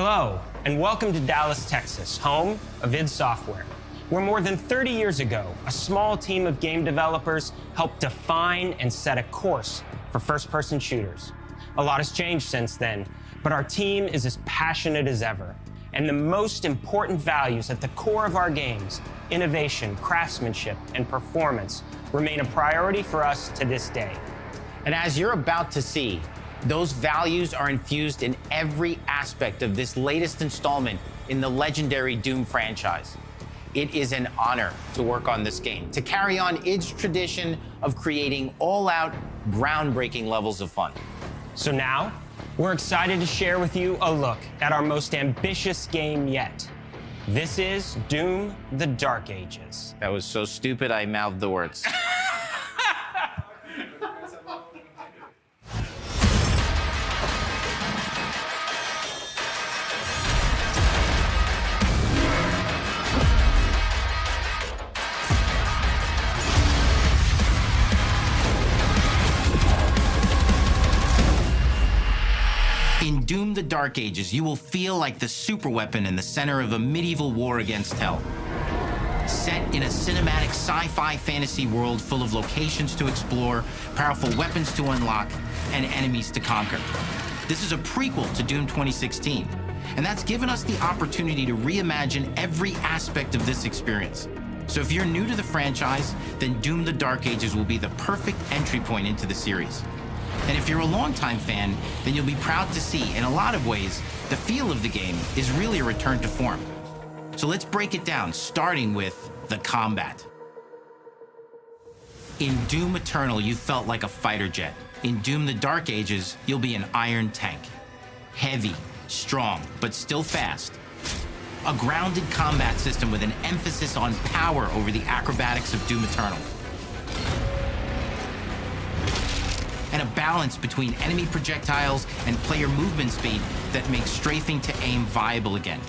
Hello, and welcome to Dallas, Texas, home of id Software, where more than 30 years ago, a small team of game developers helped define and set a course for first-person shooters. A lot has changed since then, but our team is as passionate as ever. And the most important values at the core of our games, innovation, craftsmanship, and performance, remain a priority for us to this day. And as you're about to see, those values are infused in every aspect of this latest installment in the legendary Doom franchise. It is an honor to work on this game, to carry on id's tradition of creating all-out, groundbreaking levels of fun. So now, we're excited to share with you a look at our most ambitious game yet. This is Doom: The Dark Ages. That was so stupid, I mouthed the words. In Doom: The Dark Ages, you will feel like the superweapon in the center of a medieval war against hell. Set in a cinematic sci-fi fantasy world full of locations to explore, powerful weapons to unlock, and enemies to conquer. This is a prequel to Doom 2016, and that's given us the opportunity to reimagine every aspect of this experience. So if you're new to the franchise, then Doom: The Dark Ages will be the perfect entry point into the series. And if you're a longtime fan, then you'll be proud to see, in a lot of ways, the feel of the game is really a return to form. So let's break it down, starting with the combat. In Doom Eternal, you felt like a fighter jet. In Doom: The Dark Ages, you'll be an iron tank. Heavy, strong, but still fast. A grounded combat system with an emphasis on power over the acrobatics of Doom Eternal. And a balance between enemy projectiles and player movement speed that makes strafing to aim viable again,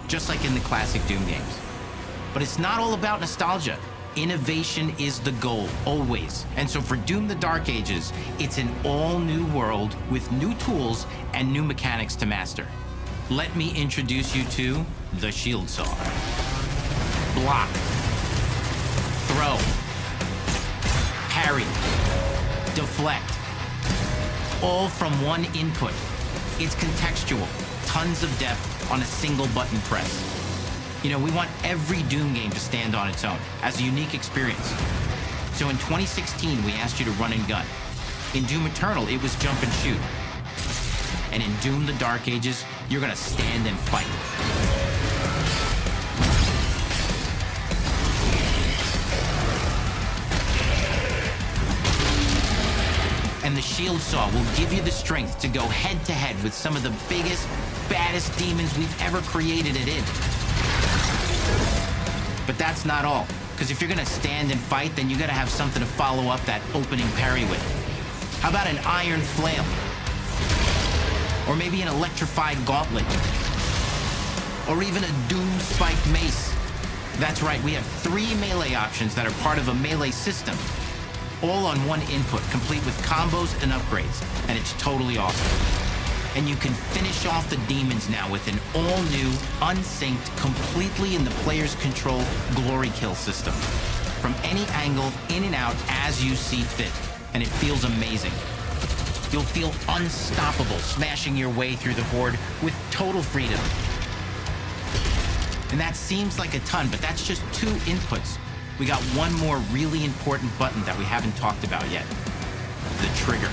just like in the classic Doom games. But it's not all about nostalgia. Innovation is the goal, always. And so for Doom: The Dark Ages, it's an all-new world with new tools and new mechanics to master. Let me introduce you to the shield saw. Block. Throw. Parry. Deflect. All from one input. It's contextual, tons of depth on a single button press. You know, we want every Doom game to stand on its own as a unique experience. So in 2016, we asked you to run and gun. In Doom Eternal, it was jump and shoot. And in Doom: The Dark Ages, you're gonna stand and fight. And the shield saw will give you the strength to go head-to-head with some of the biggest, baddest demons we've ever created at id. But that's not all, because if you're gonna stand and fight, then you gotta have something to follow up that opening parry with. How about an iron flail? Or maybe an electrified gauntlet? Or even a Doom spiked mace? That's right, we have 3 melee options that are part of a melee system, all on one input, complete with combos and upgrades, and it's totally awesome. And you can finish off the demons now with an all-new, unsynced, completely in the player's control glory kill system. From any angle, in and out, as you see fit, and it feels amazing. You'll feel unstoppable, smashing your way through the horde with total freedom. And that seems like a ton, but that's just 2 inputs. We got one more really important button that we haven't talked about yet. The trigger.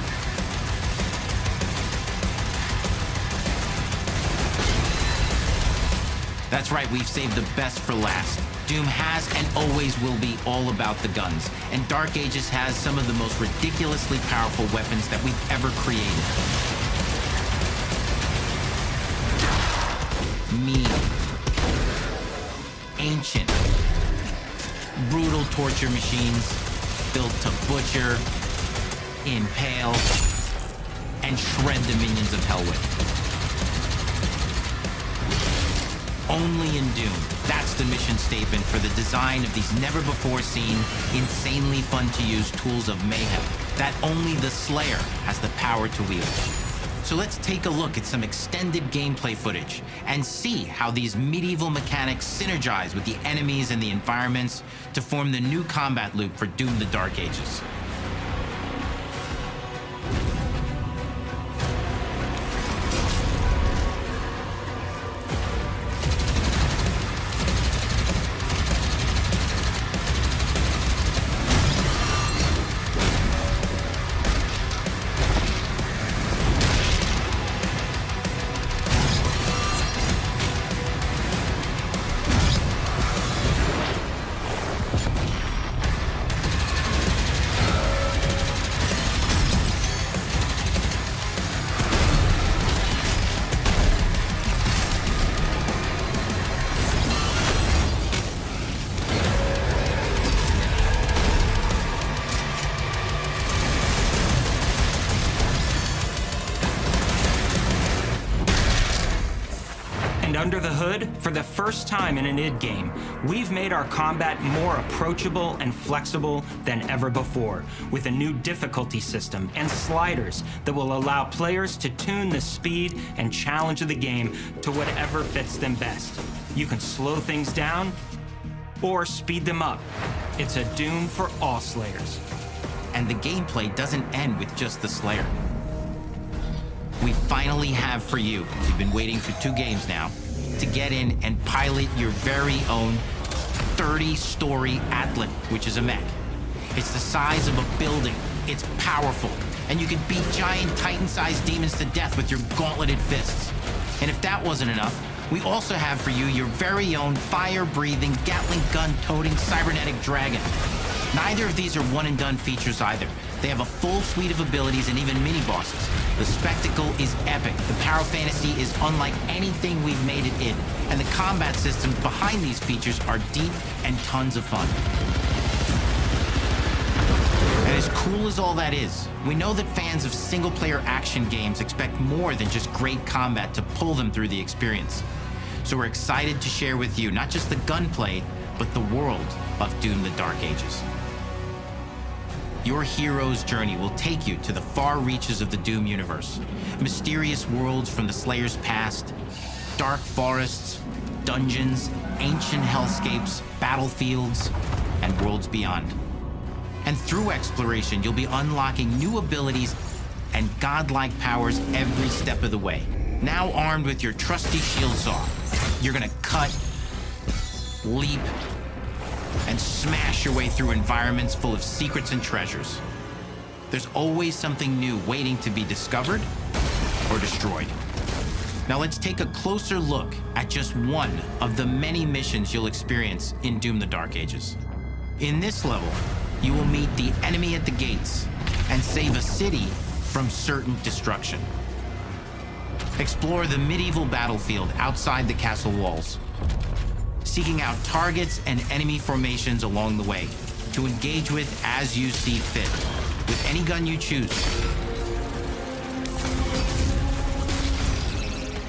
That's right, we've saved the best for last. Doom has and always will be all about the guns, and Dark Ages has some of the most ridiculously powerful weapons that we've ever created. Mean. Ancient. Brutal torture machines built to butcher, impale, and shred the minions of hell with. Only in Doom, that's the mission statement for the design of these never-before-seen, insanely fun-to-use tools of mayhem that only the Slayer has the power to wield. So let's take a look at some extended gameplay footage and see how these medieval mechanics synergize with the enemies and the environments to form the new combat loop for Doom: The Dark Ages. And under the hood, for the first time in an id game, we've made our combat more approachable and flexible than ever before, with a new difficulty system and sliders that will allow players to tune the speed and challenge of the game to whatever fits them best. You can slow things down or speed them up. It's a Doom for all Slayers. And the gameplay doesn't end with just the Slayer. We finally have for you, you've been waiting for 2 games now, to get in and pilot your very own 30-story Atlan, which is a mech. It's the size of a building, it's powerful, and you can beat giant Titan-sized demons to death with your gauntleted fists. And if that wasn't enough, we also have for you your very own fire-breathing, Gatling gun-toting cybernetic dragon. Neither of these are one-and-done features either. They have a full suite of abilities and even mini-bosses. The spectacle is epic. The power fantasy is unlike anything we've made it in. And the combat systems behind these features are deep and tons of fun. And as cool as all that is, we know that fans of single-player action games expect more than just great combat to pull them through the experience. So we're excited to share with you not just the gunplay, but the world of Doom: The Dark Ages. Your hero's journey will take you to the far reaches of the Doom universe. Mysterious worlds from the Slayer's past, dark forests, dungeons, ancient hellscapes, battlefields, and worlds beyond. And through exploration, you'll be unlocking new abilities and godlike powers every step of the way. Now armed with your trusty shield saw, you're gonna cut, leap, and smash your way through environments full of secrets and treasures. There's always something new waiting to be discovered or destroyed. Now let's take a closer look at just one of the many missions you'll experience in Doom: The Dark Ages. In this level, you will meet the enemy at the gates and save a city from certain destruction. Explore the medieval battlefield outside the castle walls, seeking out targets and enemy formations along the way to engage with as you see fit, with any gun you choose.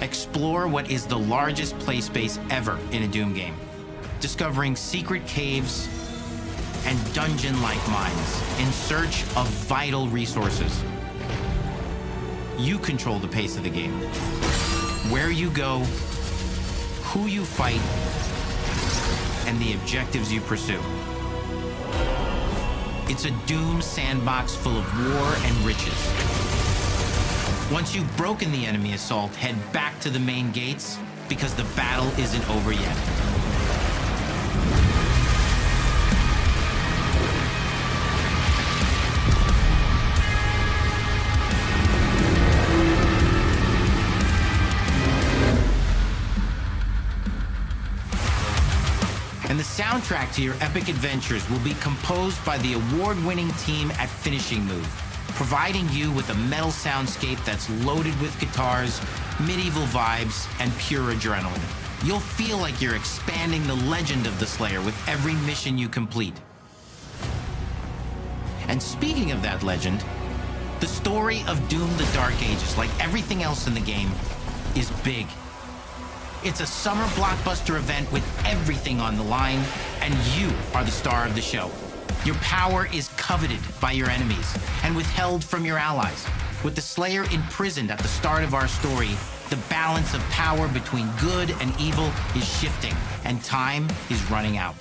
Explore what is the largest play space ever in a Doom game, discovering secret caves and dungeon-like mines in search of vital resources. You control the pace of the game, where you go, who you fight, and the objectives you pursue. It's a Doom sandbox full of war and riches. Once you've broken the enemy assault, head back to the main gates, because the battle isn't over yet. And the soundtrack to your epic adventures will be composed by the award-winning team at Finishing Move, providing you with a metal soundscape that's loaded with guitars, medieval vibes, and pure adrenaline. You'll feel like you're expanding the legend of the Slayer with every mission you complete. And speaking of that legend, the story of Doom: The Dark Ages, like everything else in the game, is big. It's a summer blockbuster event with everything on the line, and you are the star of the show. Your power is coveted by your enemies and withheld from your allies. With the Slayer imprisoned at the start of our story, the balance of power between good and evil is shifting, and time is running out.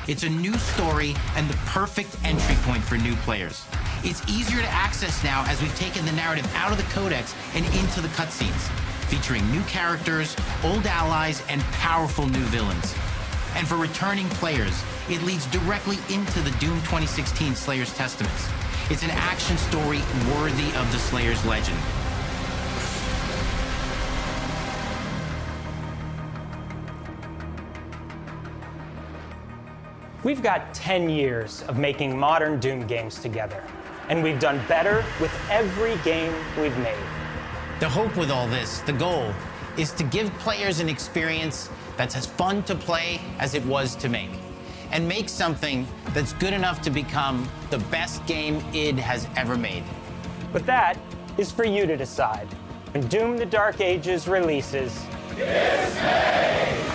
It's a new story and the perfect entry point for new players. It's easier to access now as we've taken the narrative out of the codex and into the cutscenes, featuring new characters, old allies, and powerful new villains. And for returning players, it leads directly into the Doom 2016 Slayer's Testaments. It's an action story worthy of the Slayer's legend. We've got 10 years of making modern Doom games together, and we've done better with every game we've made. The hope with all this, the goal, is to give players an experience that's as fun to play as it was to make, and make something that's good enough to become the best game id has ever made. But that is for you to decide. When Doom: The Dark Ages releases, this May!